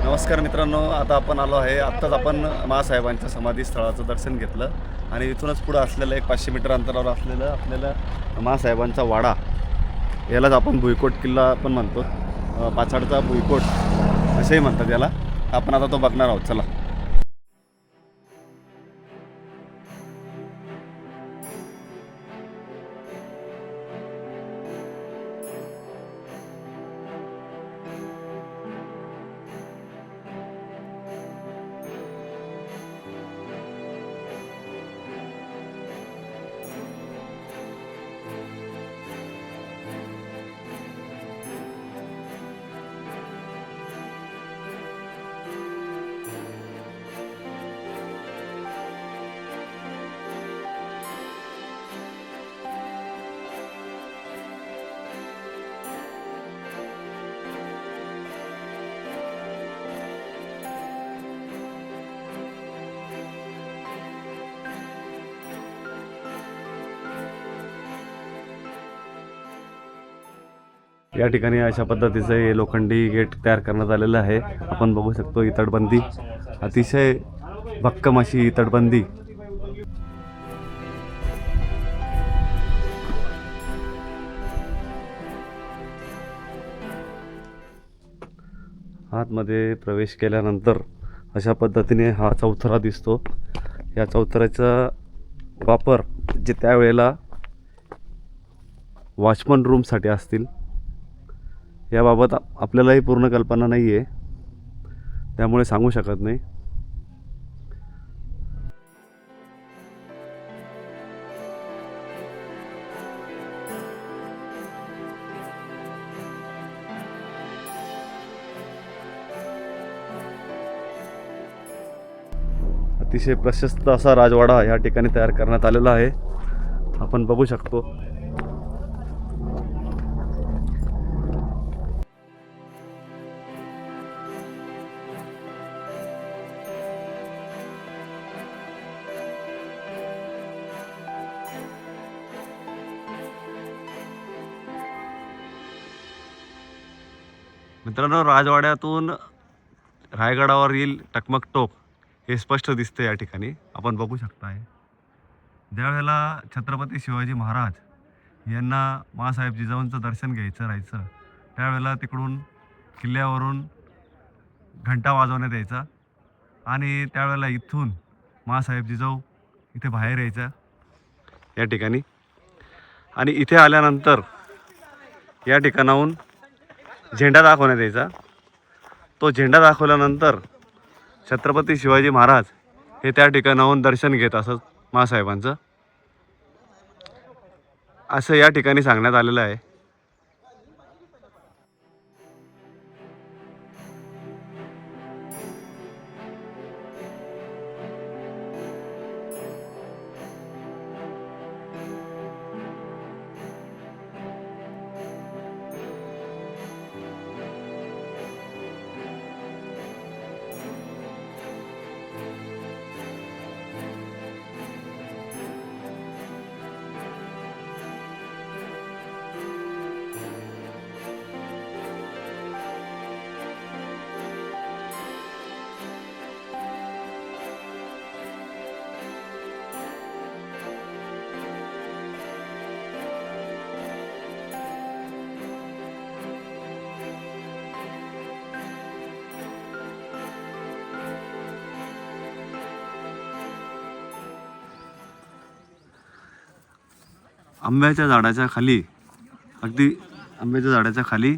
नमस्कार मित्रांनो, आता आपण आलो आहे. आत्ताच आपण महासाहेबांच्या समाधीस्थळाचं दर्शन घेतलं आणि इथूनच पुढं असलेलं एक 500 मीटर अंतरावर असलेलं आपल्याला महासाहेबांचा वाडा, यालाच आपण भुईकोट किल्ला पण म्हणतो. पाचाडचा भुईकोट असेही म्हणतात याला. आपण आता तो बघणार आहोत. चला. या ठिकाणी अशा पद्धतीचं हे लोखंडी गेट तयार करण्यात आलेलं आहे. आपण बघू शकतो ही तटबंदी, अतिशय भक्कम अशी ही तटबंदी. आतमध्ये प्रवेश केल्यानंतर अशा पद्धतीने हा चौथरा दिसतो. या चौथऱ्याचा वापर जे त्यावेळेला वॉचमन रूमसाठी असतील, याबाबत आपल्यालाही पूर्ण कल्पना नाही आहे, त्यामुळे सांगू शकत नाही. अतिशय प्रशस्त असा राजवाडा या ठिकाणी तयार करण्यात आलेला आहे. आपण बघू शकतो. मित्रांनो, राजवाड्यातून रायगडावरील टकमक टोक हे स्पष्ट दिसते. या ठिकाणी आपण बघू शकता आहे. ज्यावेळेला छत्रपती शिवाजी महाराज यांना महासाहेब जिजाऊंचं दर्शन घ्यायचं राहायचं, त्यावेळेला तिकडून किल्ल्यावरून घंटा वाजवण्यात यायचा आणि त्यावेळेला इथून महासाहेब जिजाऊ इथे बाहेर यायचा या ठिकाणी. आणि इथे आल्यानंतर या ठिकाणाहून झेंडा दाखवण्यात यायचा. तो झेंडा दाखवल्यानंतर छत्रपती शिवाजी महाराज हे त्या ठिकाणाहून दर्शन घेत असत महासाहेबांचं, असं या ठिकाणी सांगण्यात आलेलं आहे. आंब्याच्या झाडाच्या खाली, अगदी आंब्याच्या झाडाच्या खाली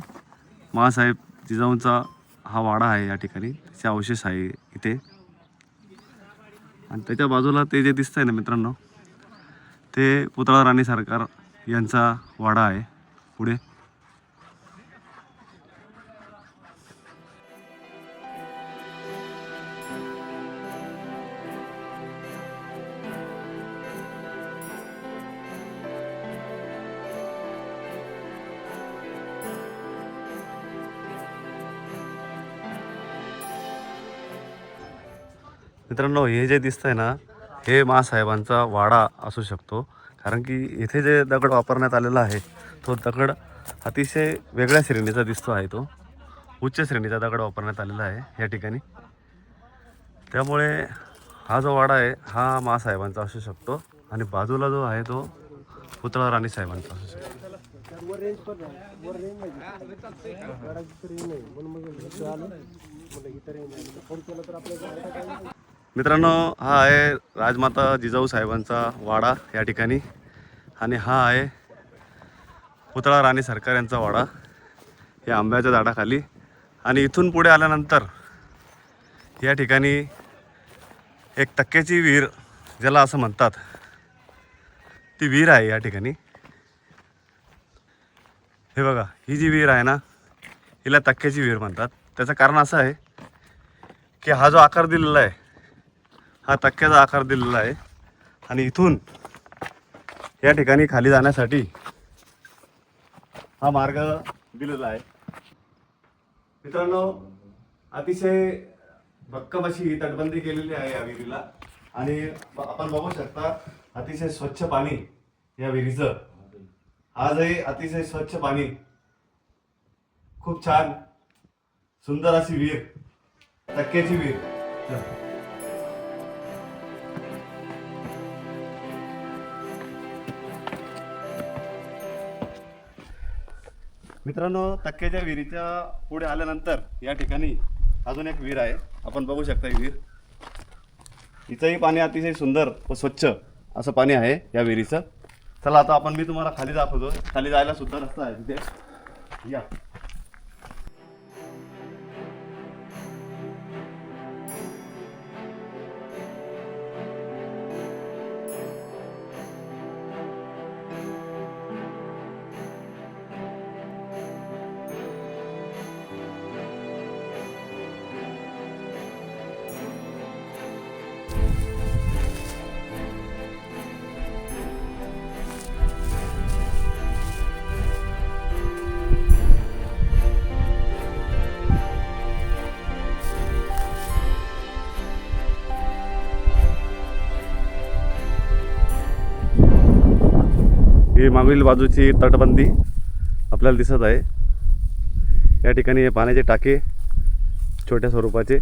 महासाहेब जिजाऊंचा हा वाडा आहे. या ठिकाणी त्याचे अवशेष आहे इथे. आणि त्याच्या बाजूला ते जे दिसतंय ना मित्रांनो, ते पुतळा राणी सरकार यांचा वाडा आहे पुढे. मित्रांनो, हे जे दिसतंय ना, हे महासाहेबांचा वाडा असू शकतो, कारण की इथे जे दगड वापरण्यात आलेला आहे तो दगड अतिशय वेगळ्या श्रेणीचा दिसतो आहे. तो उच्च श्रेणीचा दगड वापरण्यात आलेला आहे या ठिकाणी. त्यामुळे हा जो वाडा आहे हा माँसाहेबांचा असू शकतो आणि बाजूला जो आहे तो पुतळा राणी साहेबांचा असू शकतो. मित्रांनो, हा आहे राजमाता जिजाऊ साहेबांचा वाडा या ठिकाणी आणि हा आहे पुतळा राणी सरकार यांचा वाडा या आंब्याच्या झाडाखाली. आणि इथून पुढे आल्यानंतर या ठिकाणी एक टक्क्याची विहीर ज्याला असं म्हणतात ती विहीर आहे या ठिकाणी. हे बघा, ही जी विहीर आहे ना हिला टक्क्याची विहीर म्हणतात. त्याचं कारण असं आहे की हा जो आकार दिलेला आहे हा टक्क्याचा आकार दिलेला आहे आणि इथून या ठिकाणी खाली जाण्यासाठी हा मार्ग दिलेला आहे. मित्रांनो, अतिशय भक्कम अशी तटबंदी केलेली आहे या विहिरीला आणि आपण बघू शकता अतिशय स्वच्छ पाणी या विहिरीचं. आजही अतिशय स्वच्छ पाणी, खूप छान सुंदर अशी विहीर, टक्क्याची विहीर. मित्रांनो, टक्क्याच्या विहिरीच्या पुढे आल्यानंतर या ठिकाणी अजून एक विहीर आहे. आपण बघू शकता ही विहीर. हिचंही पाणी अतिशय सुंदर व स्वच्छ असं पाणी आहे या विहिरीचं. चला आता मी तुम्हाला खाली दाखवतो. खाली जायला सुद्धा रस्ता आहे तिथे, या. ही मागील बाजूची तटबंदी आपल्याला दिसत आहे. या ठिकाणी हे पाण्याचे टाके छोट्या स्वरूपाचे.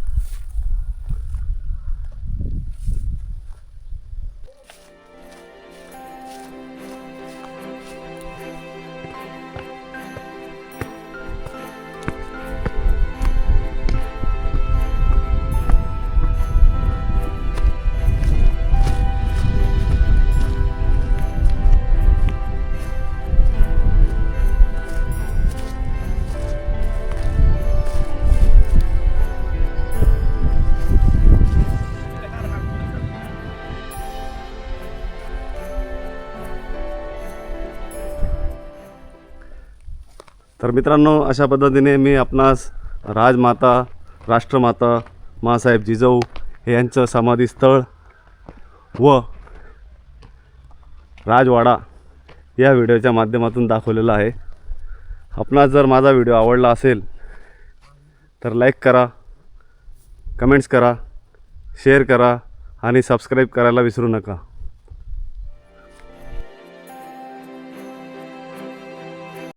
तर मित्रांनो, अशा पद्धतीने मी आपणास राजमाता, राष्ट्रमाता माँसाहेब जिजाऊ हे यांचं समाधीस्थळ व राजवाडा या व्हिडिओच्या माध्यमातून दाखवलेला आहे. आपणास जर माझा व्हिडिओ आवडला असेल तर लाईक करा, कमेंट्स करा, शेअर करा आणि सबस्क्राईब करायला विसरू नका.